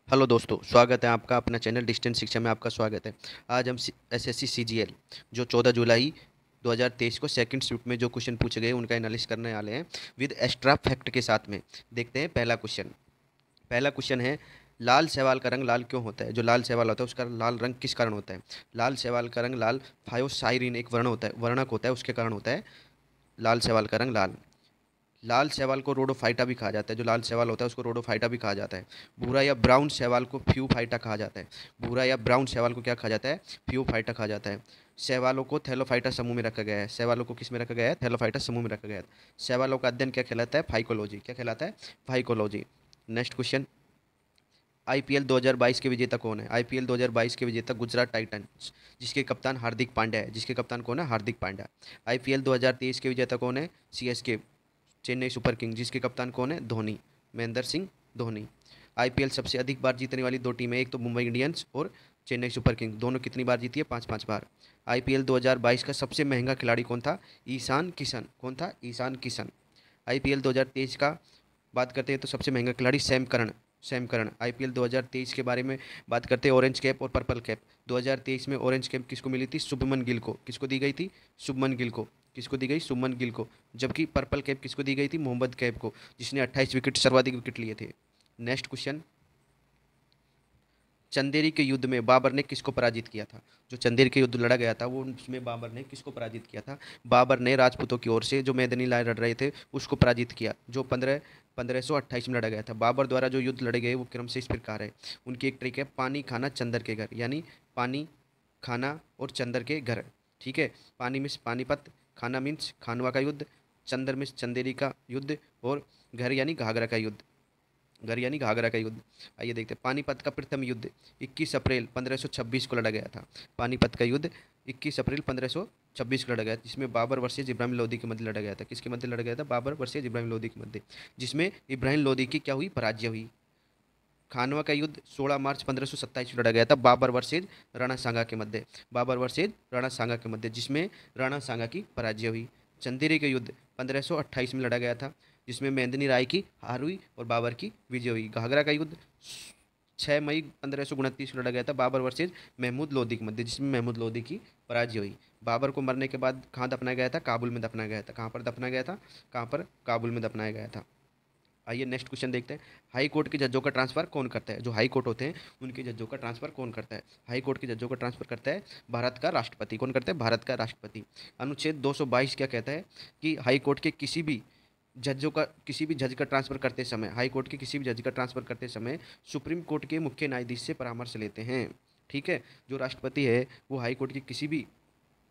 Hello दोस्तों, स्वागत है आपका अपना चैनल डिस्टेंस शिक्षा में। आपका स्वागत है। आज हम एसएससी सीजीएल जो 14 जुलाई 2023 को सेकंड शिफ्ट में जो क्वेश्चन पूछे गए उनका एनालिसिस करने वाले हैं विद एक्स्ट्रा फैक्ट के साथ में। देखते हैं पहला क्वेश्चन है, लाल शैवाल का रंग लाल क्यों होता है? जो लाल शैवाल होता है उसका लाल रंग किस कारण होता है? लाल शैवाल का रंग लाल थायोसाइरिन एक वर्णक होता है, उसके कारण होता है लाल शैवाल का रंग लाल। लाल शैवाल को रोडोफाइटा भी कहा जाता है। जो लाल शैवाल होता है उसको रोडोफाइटा भी कहा जाता है। भूरा या ब्राउन शैवाल को फ्यूफाइटा कहा जाता है। भूरा या ब्राउन शैवाल को क्या कहा जाता है? फ्यूफाइटा कहा जाता है। शैवालों को थैलोफाइटा समूह में रखा गया है। शैवालों को किस में रखा गया है? थैलोफाइटा समूह में रखा गया है। शैवालों का अध्ययन क्या कहलाता है? फाइकोलॉजी। क्या कहलाता है? फाइकोलॉजी। नेक्स्ट क्वेश्चन, आईपीएल 2022 के विजेता कौन है? आईपीएल 2022 के विजेता गुजरात टाइटंस, जिसके कप्तान हार्दिक पांड्या है। जिसके कप्तान कौन है? हार्दिक पांड्या। आईपीएल 2023 के विजेता कौन है? सीएसके, चेन्नई सुपर किंग, जिसके कप्तान कौन है? धोनी, महेंद्र सिंह धोनी। आईपीएल सबसे अधिक बार जीतने वाली दो टीमें, एक तो मुंबई इंडियंस और चेन्नई सुपर किंग, दोनों कितनी बार जीती है? पाँच पाँच बार। आईपीएल 2022 का सबसे महंगा खिलाड़ी कौन था? ईशान किशन। कौन था? ईशान किशन। आईपीएल 2023 का बात करते हैं तो सबसे महंगा खिलाड़ी सैम करन। आईपीएल 2023 के बारे में बात करते हैं, ऑरेंज कैप और पर्पल कैप। 2023 में ऑरेंज कैप किसको मिली थी? शुभमन गिल को। किसको दी गई थी? शुभमन गिल को। किसको दी गई? शुभमन गिल को। जबकि पर्पल कैप किसको दी गई थी? मोहम्मद कैप को, जिसने 28 विकेट, सर्वाधिक विकेट लिए थे। नेक्स्ट क्वेश्चन, चंदेरी के युद्ध में बाबर ने किसको पराजित किया था? जो चंदेरी के युद्ध लड़ा गया था वो उसमें बाबर ने किसको पराजित किया था? बाबर ने राजपूतों की ओर से जो मैदानी लड़ाई लड़ रहे थे उसको पराजित किया, जो 1528 में लड़ा गया था। बाबर द्वारा जो युद्ध लड़े गए वो क्रम से इस प्रकार है। उनकी एक ट्रिक है, पानी खाना चंदर के घर, यानी पानी खाना और चंदर के घर। ठीक है। पानी मीन्स पानीपत, खाना मीन्स खानवा का युद्ध, चंदर मीन्स चंदेरी का युद्ध, और घर यानी घाघरा का युद्ध। घर यानी घाघरा का युद्ध। आइए देखते हैं, पानीपत का प्रथम युद्ध 21 अप्रैल 1526 को लड़ा गया था। पानीपत का युद्ध 21 अप्रैल 1526 को लड़ा गया, जिसमें बाबर वर्सेज इब्राहिम लोदी के मध्य लड़ा गया था। किसके मध्य लड़ा गया था? बाबर वर्सेज इब्राहिम लोदी के मध्य, जिसमें इब्राहिम लोदी की क्या हुई? पराजय हुई। खानवा का युद्ध 16 मार्च 1527 में लड़ा गया था, बाबर वर्सेज राणा सांगा के मध्य। बाबर वर्सेज राणा सांगा के मध्य, जिसमें राणा सांगा की पराजय हुई। चंदेरी का युद्ध 1528 में लड़ा गया था, जिसमें मेंदिनी राय की हार हुई और बाबर की विजय हुई। घाघरा का युद्ध 6 मई 1529 में लड़ा गया था, बाबर वर्सेज महमूद लोदी के मध्य, जिसमें महमूद लोदी की पराजय हुई। बाबर को मरने के बाद कहाँ दफनाया गया था? काबुल में दफनाया गया था। कहाँ पर दफनाया गया था? कहाँ पर? काबुल में दफनाया गया था। आइए नेक्स्ट क्वेश्चन देखते हैं, हाई कोर्ट के जजों का ट्रांसफर कौन करता है? जो हाई कोर्ट होते हैं उनके जजों का ट्रांसफर कौन करता है? हाई कोर्ट के जजों का ट्रांसफर करता है भारत का राष्ट्रपति। कौन करता है? भारत का राष्ट्रपति। अनुच्छेद 222 क्या कहता है? कि हाई कोर्ट के किसी भी जज का ट्रांसफर करते समय, हाई कोर्ट के किसी भी जज का ट्रांसफर करते समय सुप्रीम कोर्ट के मुख्य न्यायाधीश से परामर्श लेते हैं। ठीक है। जो राष्ट्रपति है वो हाई कोर्ट के किसी भी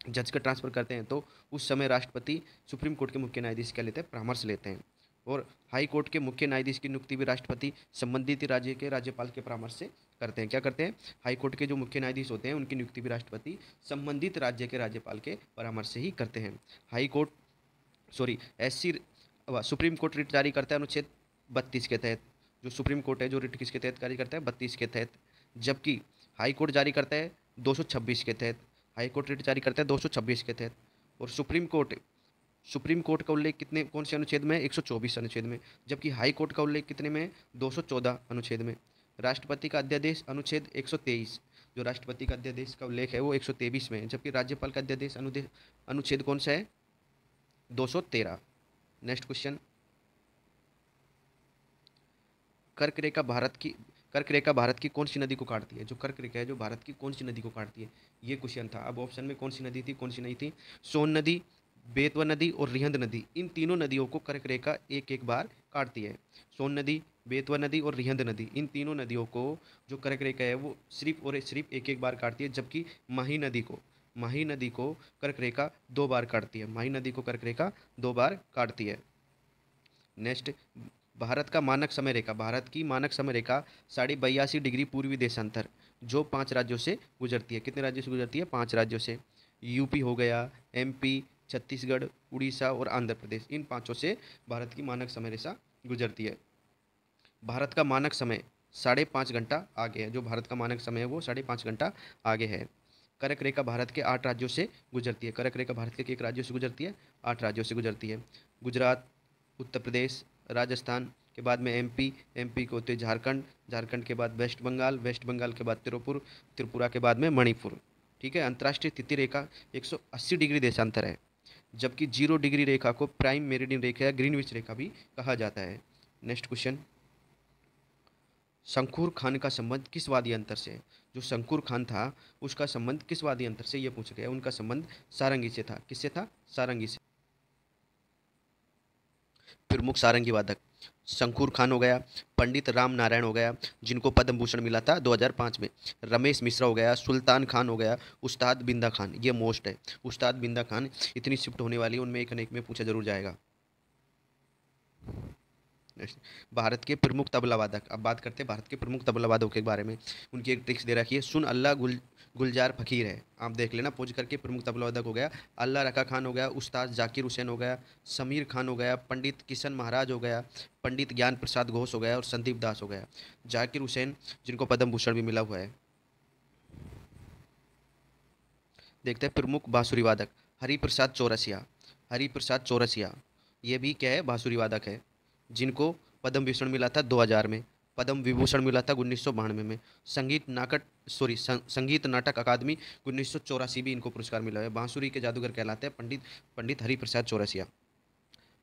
जज का ट्रांसफर करते हैं तो उस समय राष्ट्रपति सुप्रीम कोर्ट के मुख्य न्यायाधीश क्या लेते हैं? परामर्श लेते हैं। और हाई कोर्ट के मुख्य न्यायाधीश की नियुक्ति भी राष्ट्रपति संबंधित राज्य के राज्यपाल के परामर्श से करते हैं। क्या करते हैं? हाई कोर्ट के जो मुख्य न्यायाधीश होते हैं उनकी नियुक्ति भी राष्ट्रपति संबंधित राज्य के राज्यपाल के परामर्श से ही करते हैं। High court, sorry, SC supreme court writ जारी करता है अनुच्छेद 32 के तहत। जो सुप्रीम कोर्ट है जो रिट किसके तहत जारी करता है? 32 के तहत। जबकि हाई कोर्ट जारी करता है 226 के तहत। हाई कोर्ट रिट जारी करता है 226 के तहत। और सुप्रीम कोर्ट का उल्लेख कितने, कौन से अनुच्छेद में? 124 अनुच्छेद में। जबकि हाई कोर्ट का उल्लेख कितने में? 214 अनुच्छेद में। राष्ट्रपति का अध्यादेश अनुच्छेद 123, जो राष्ट्रपति का अध्यादेश का उल्लेख है वो 123 में है। जबकि राज्यपाल का अध्यादेश अनुच्छेद कौन सा है? 213। नेक्स्ट क्वेश्चन, कर्क रेखा भारत की कर्क रेखा भारत की कौन सी नदी को काटती है? जो कर्क रेखा है जो भारत की कौन सी नदी को काटती है? ये क्वेश्चन था। अब ऑप्शन में कौन सी नदी थी, कौन सी नहीं थी? सोन नदी, बेतवा नदी और रिहंद नदी, इन तीनों नदियों को कर्क रेखा एक एक बार काटती है। सोन नदी, बेतवा नदी और रिहंद नदी, इन तीनों नदियों को जो कर्क रेखा है वो सिर्फ और सिर्फ एक एक बार काटती है। जबकि माही नदी को कर्क रेखा दो बार काटती है। माही नदी को कर्क रेखा दो बार काटती है। नेक्स्ट, भारत की मानक समय रेखा 82.82 डिग्री पूर्वी देशांतर जो 5 राज्यों से गुजरती है। कितने राज्यों से गुजरती है? 5 राज्यों से। यूपी हो गया, एमपी, छत्तीसगढ़, उड़ीसा और आंध्र प्रदेश, इन पांचों से भारत की मानक समय रेखा गुजरती है। भारत का मानक समय 5.5 घंटा आगे है। जो भारत का मानक समय है वो 5.5 घंटा आगे है। कर्क रेखा भारत के 8 राज्यों से गुजरती है। कर्क रेखा भारत के एक राज्यों से गुजरती है? 8 राज्यों से गुजरती है। गुजरात, उत्तर प्रदेश, राजस्थान, के बाद में एमपी, एमपी को होते झारखंड, झारखंड के बाद वेस्ट बंगाल, वेस्ट बंगाल के बाद त्रिपुर, त्रिपुरा के बाद में मणिपुर। ठीक है, अंतर्राष्ट्रीय तिथि रेखा 180 डिग्री देशांतर है, जबकि 0 डिग्री रेखा को प्राइम मेरिडियन रेखा या ग्रीनविच रेखा भी कहा जाता है। नेक्स्ट क्वेश्चन, शंकुर खान का संबंध किस वादी अंतर से है? जो शंकुर खान था उसका संबंध किस वादी अंतर से, ये पूछा गया। उनका संबंध सारंगी से था। किससे था? सारंगी से। प्रमुख सारंगी वादक शंकुर खान हो गया, पंडित राम नारायण हो गया जिनको पद्म भूषण मिला था 2005 में, रमेश मिश्रा हो गया, सुल्तान खान हो गया, उस्ताद बिंदा खान। ये मोस्ट है, उस्ताद बिंदा खान। इतनी शिफ्ट होने वाली है, उनमें एक न एक में पूछा जरूर जाएगा। Next, भारत के प्रमुख तबला वादक। अब बात करते हैं भारत के प्रमुख तबला वादकों के बारे में। उनकी एक ट्रिक्स दे रखी है, सुन अल्लाह गुलजार फकीर है। आप देख लेना पोज करके। प्रमुख तबला वादक हो गया अल्लाह रखा खान हो गया, उस्ताद जाकिर हुसैन हो गया, समीर खान हो गया, पंडित किशन महाराज हो गया, पंडित ज्ञान प्रसाद घोष हो गया और संदीप दास हो गया। जाकिर हुसैन जिनको पद्म भूषण भी मिला हुआ है। देखते हैं प्रमुख बांसुरी वादक, हरिप्रसाद चौरसिया। हरिप्रसाद चौरसिया ये भी क्या है? बांसुरी वादक है, जिनको पद्म भूषण मिला था 2000 में, पद्म विभूषण मिला था 1992 में। संगीत नाटक अकादमी 1984 भी इनको पुरस्कार मिला है। बांसुरी के जादूगर कहलाते हैं पंडित पंडित हरिप्रसाद चौरसिया।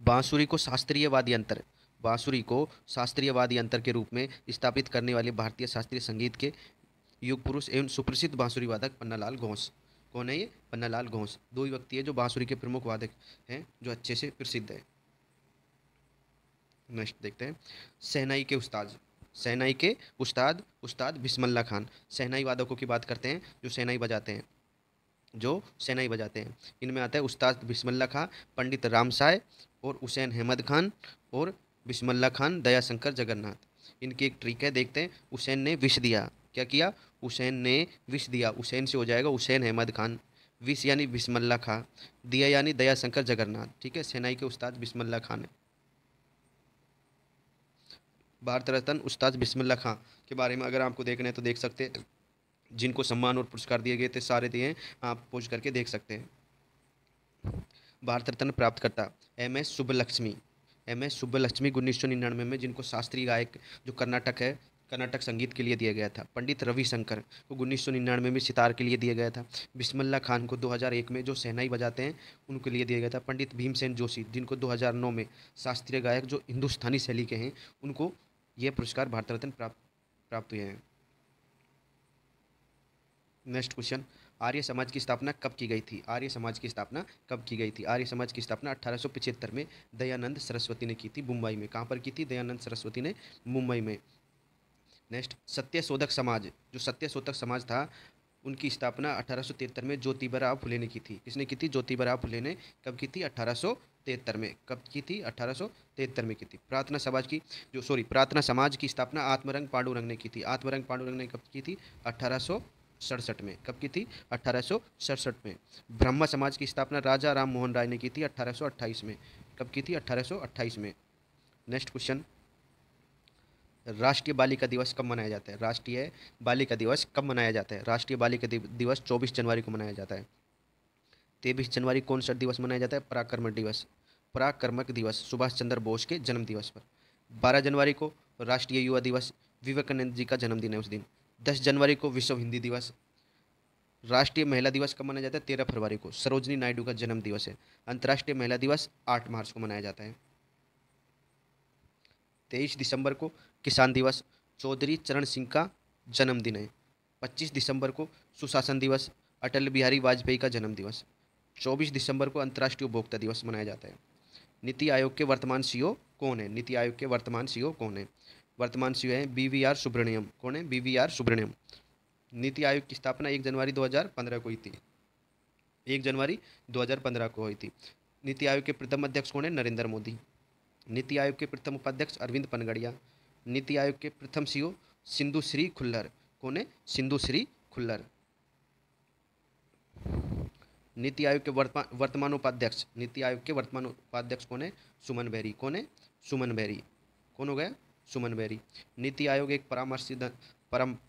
बांसुरी को शास्त्रीय वाद्य यंत्र, बांसुरी को शास्त्रीय वाद्य यंत्र के रूप में स्थापित करने वाले भारतीय शास्त्रीय संगीत के युग पुरुष एवं सुप्रसिद्ध बांसुरी वादक पन्नालाल घोष। कौन है ये? पन्नालाल घोष। दो ही व्यक्ति है जो बांसुरी के प्रमुख वादक हैं, जो अच्छे से प्रसिद्ध है। नेक्स्ट देखते हैं, शहनाई के उस्ताद। शहनाई के उस्ताद उस्ताद बिस्मिल्लाह खान। शहनाई वादकों की बात करते हैं, जो शहनाई बजाते हैं, जो शहनाई बजाते हैं। इनमें आता है उस्ताद बिस्मिल्लाह खान, पंडित रामसाय और हुसैन अहमद खान और बिस्मिल्लाह खान, दयाशंकर जगन्नाथ। इनकी एक ट्रिक है, देखते हैं। हुसैन ने विष दिया। क्या किया? हुसैन ने विष दिया। हुसैन से हो जाएगा हुसैन अहमद खान, विष यानी बिस्मिल्लाह खां, दिया यानी दयाशंकर जगन्नाथ। ठीक है, शहनाई के उस्ताद बिस्मिल्लाह खान है। भारत रत्न उस्ताद बिस्मिल्लाह खां के बारे में अगर आपको देखना है तो देख सकते हैं, जिनको सम्मान और पुरस्कार दिए गए थे सारे दिए हैं, आप पूछ करके देख सकते हैं। भारत रत्न प्राप्त करता M S Subbulakshmi. M S Subbulakshmi 1999 में, जिनको शास्त्रीय गायक जो कर्नाटक है, कर्नाटक संगीत के लिए दिया गया था। पंडित रविशंकर को 1999 में सितार के लिए दिया गया था। बिस्मिल्लाह खान को 2001 में, जो शहनाई बजाते हैं, उनके लिए दिया गया था। पंडित भीमसेन जोशी, जिनको 2009 में शास्त्रीय गायक जो हिंदुस्तानी शैली के हैं, उनको ये पुरस्कार भारत रत्न प्राप्त प्राप्त हुए हैं। नेक्स्ट क्वेश्चन, आर्य समाज की स्थापना कब की गई थी? आर्य समाज की स्थापना कब की गई थी? आर्य समाज की स्थापना 1875 में दयानंद सरस्वती ने की थी, मुंबई में। कहाँ पर की थी? दयानंद सरस्वती ने मुंबई में। नेक्स्ट, सत्यशोधक समाज। जो सत्यशोधक समाज था, उनकी स्थापना 1873 में ज्योतिबा फुले ने की थी। किसने की थी? ज्योतिबा फुले ने। कब की थी? 1873 में। कब की थी? 1873 में की थी। प्रार्थना समाज की स्थापना आत्मरंग पांडुरंग ने की थी। आत्मरंग पांडुरंग ने कब की थी? 1867 में। कब की थी? 1867 में। ब्रह्म समाज की स्थापना राजा राम मोहन राय ने की थी 1828 में। कब की थी? 1828 में। नेक्स्ट क्वेश्चन, राष्ट्रीय बालिका दिवस कब मनाया जाता है? राष्ट्रीय बालिका दिवस कब मनाया जाता है? राष्ट्रीय बालिका दिवस 24 जनवरी को मनाया जाता है। 23 जनवरी कौन सा दिवस मनाया जाता है? पराक्रमक दिवस। पराक्रमक दिवस सुभाष चंद्र बोस के जन्म दिवस पर। 12 जनवरी को राष्ट्रीय युवा दिवस, विवेकानंद जी का जन्मदिन है उस दिन। 10 जनवरी को विश्व हिंदी दिवस। राष्ट्रीय महिला दिवस कब मनाया जाता है? 13 फरवरी को, सरोजनी नायडू का जन्म दिवस है। अंतर्राष्ट्रीय महिला दिवस 8 मार्च को मनाया जाता है। 23 दिसंबर को किसान दिवस, चौधरी चरण सिंह का जन्मदिन है। 25 दिसंबर को सुशासन दिवस, अटल बिहारी वाजपेयी का जन्म दिवस। 24 दिसंबर को अंतर्राष्ट्रीय उपभोक्ता दिवस मनाया जाता है। नीति आयोग के वर्तमान सीईओ कौन है? नीति आयोग के वर्तमान सीईओ कौन है? वर्तमान सीईओ है BVR सुब्रमण्यम। कौन है? BVR सुब्रमण्यम। नीति आयोग की स्थापना 1 जनवरी 2015 को हुई थी। 1 जनवरी 2015 को हुई थी। नीति आयोग के प्रथम अध्यक्ष कौन है? नरेंद्र मोदी। नीति आयोग के प्रथम उपाध्यक्ष अरविंद पनगड़िया। नीति आयोग के प्रथम सीईओ सिंधु श्री खुल्लर। कौन है? सिंधु श्री खुल्लर। नीति आयोग के वर्तमान उपाध्यक्ष, नीति आयोग के वर्तमान उपाध्यक्ष कौन है? सुमन बेरी। कौन है? सुमन बेरी। कौन हो गया? सुमन बेरी। नीति आयोग एक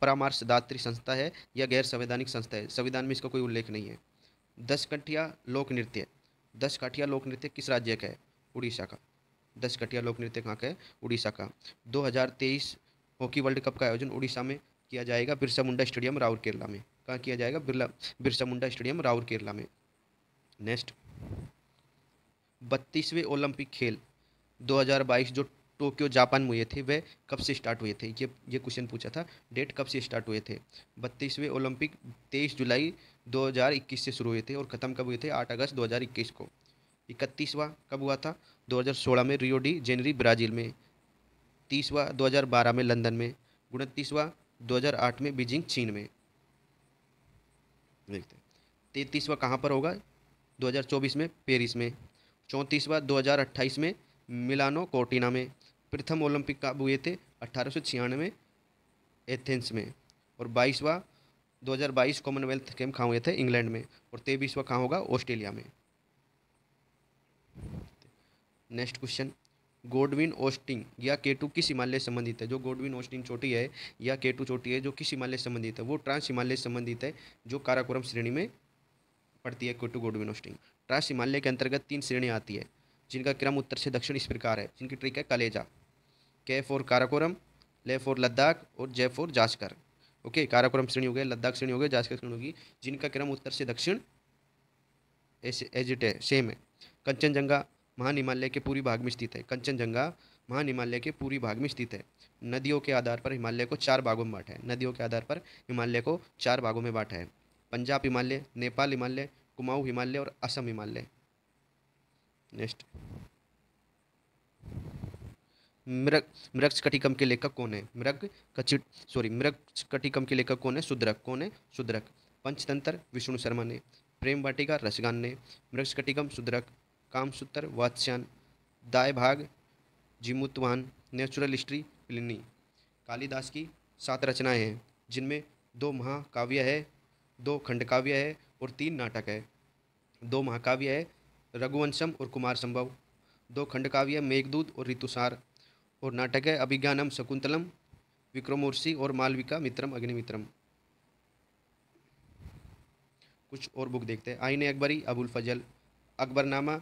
परामर्शदात्री संस्था है या गैर संवैधानिक संस्था है? संविधान में इसका कोई उल्लेख नहीं है। 10 काठिया लोक नृत्य, 10 काठिया लोक नृत्य किस राज्य का है? उड़ीसा का। 10 कटिया लोक नृत्य कहाँ का है? उड़ीसा का। 2023 हॉकी वर्ल्ड कप का आयोजन उड़ीसा में किया जाएगा, बिरसा मुंडा स्टेडियम राउरकेला में। कहाँ किया जाएगा? बिरसा मुंडा स्टेडियम राउरकेला में। नेक्स्ट, 32वें ओलंपिक खेल 2022 जो टोक्यो जापान में हुए थे, वह कब से स्टार्ट हुए थे? ये क्वेश्चन पूछा था, डेट कब से स्टार्ट हुए थे? 32वें ओलंपिक 23 जुलाई 2021 से शुरू हुए थे और ख़त्म कब हुए थे? 8 अगस्त 2021 को। 31वां कब हुआ था? 2016 में रियो डी जेनरी ब्राज़ील में। 30वां 2012 में लंदन में। 29वां 2008 में बीजिंग चीन में। देखते हैं 33वां कहाँ पर होगा? 2024 में पेरिस में। 34वां 2028 में मिलानो कोर्टिना में। प्रथम ओलंपिक कब हुए थे? 1896 में एथेंस में। और 2022 कॉमनवेल्थ गेम कहाँ हुए थे? इंग्लैंड में। और 23वां कहाँ होगा? ऑस्ट्रेलिया में। नेक्स्ट क्वेश्चन, गोडविन ओस्टिंग या केटू किस हिमालय से संबंधित है? जो गोडविन ओस्टिंग चोटी है या केटू चोटी है जो किस हिमालय से संबंधित है? वो ट्रांस हिमालय से संबंधित है, जो काराकोरम श्रेणी में पड़ती है। केटू गोडविन ओस्टिंग ट्रांस हिमालय के अंतर्गत 3 श्रेणियाँ आती है, जिनका क्रम उत्तर से दक्षिण इस प्रकार है, जिनकी ट्रिक है कलेजा। के फॉर काराकोरम, ले फॉर लद्दाख और J for Zanskar. Okay, Karakoram श्रेणी हो गया, लद्दाख श्रेणी हो गया, जास्कर श्रेणी होगी, जिनका क्रम उत्तर से दक्षिण ऐसे एज इट है, सेम है। कंचनजंगा महान हिमालय के पूर्वी भाग में स्थित है। कंचनजंगा महान हिमालय के पूर्वी भाग में स्थित है। नदियों के आधार पर हिमालय को 4 भागों में बांटा है। नदियों के आधार पर हिमालय को 4 भागों में बांटा है। पंजाब हिमालय, नेपाल हिमालय, कुमाऊं हिमालय और असम हिमालय। नेक्स्ट, मृग मृगस्कटिकम के लेखक कौन है? मृगस्कटिकम के लेखक कौन है? शूद्रक। कौन है? शूद्रक। पंचतंत्र विष्णु शर्मा ने। प्रेम वाटिका रसगान ने। मृगस्कटिकम Shudraka. Kamasutra Vatsyayana. Dayabhaga Jimutavahana. Natural history Pliny. Kalidasa की 7 रचनाएं हैं, जिनमें 2 महाकाव्य है, 2 खंडकाव्य है और 3 नाटक है। 2 महाकाव्य है रघुवंशम और कुमार संभव। 2 खंडकाव्य मेघदूत और ऋतुसार। और नाटक है अभिज्ञानम शकुंतलम, विक्रमोर्वशी और मालविका मित्रम अग्निमित्रम। कुछ और बुक देखते हैं। Ain Akbari Abul Fazal. Akbarnama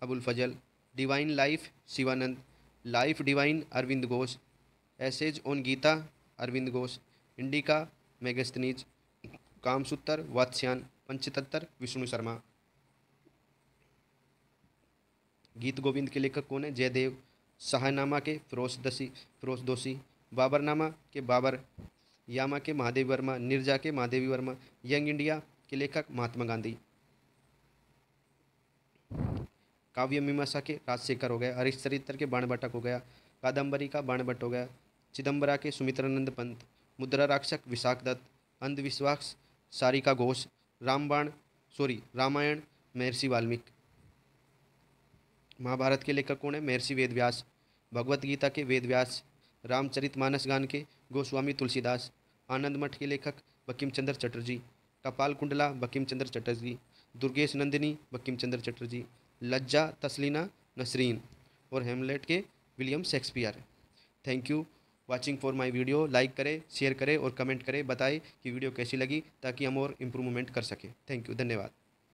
Abul Fazal. Divine life Shivananda. Life divine Aurobindo Ghosh. Essays on Gita Aurobindo Ghosh. Indica Megasthenes. Kamasutra Vatsyayana. Panchatantra Vishnu Sharma. Geet Govind के लेखक कौन है? जयदेव। शाहनामा के फिरोज दोषी। बाबरनामा के बाबर। यामा के महादेवी वर्मा। निर्जा के महादेवी वर्मा। यंग इंडिया के लेखक महात्मा गांधी। काव्य मीमांसा के राजशेखर हो गया। हरिश्चरित्र के बाणभट्ट हो गया। कादम्बरी का बाणभट्ट हो गया। चिदम्बरा के सुमित्रानंद पंत। मुद्रा राक्षक विशाख दत्त। अंधविश्वास सारिका घोष। रामायण महर्षि वाल्मीकि। महाभारत के लेखक कौन है? महर्षि वेदव्यास। भगवत गीता के वेदव्यास। रामचरितमानस गान के गोस्वामी तुलसीदास। आनंद मठ के लेखक बंकिम चंद्र चटर्जी। कपाल कुंडला बंकिम चंद्र चटर्जी। दुर्गेश नंदिनी बंकिम चंद्र चटर्जी। लज्जा तस्लीना नसरीन। और हेमलेट के William Shakespeare. Thank you watching for my video. Like करें, शेयर करें और कमेंट करें, बताएं कि वीडियो कैसी लगी, ताकि हम और इम्प्रूवमेंट कर सकें। थैंक यू, धन्यवाद।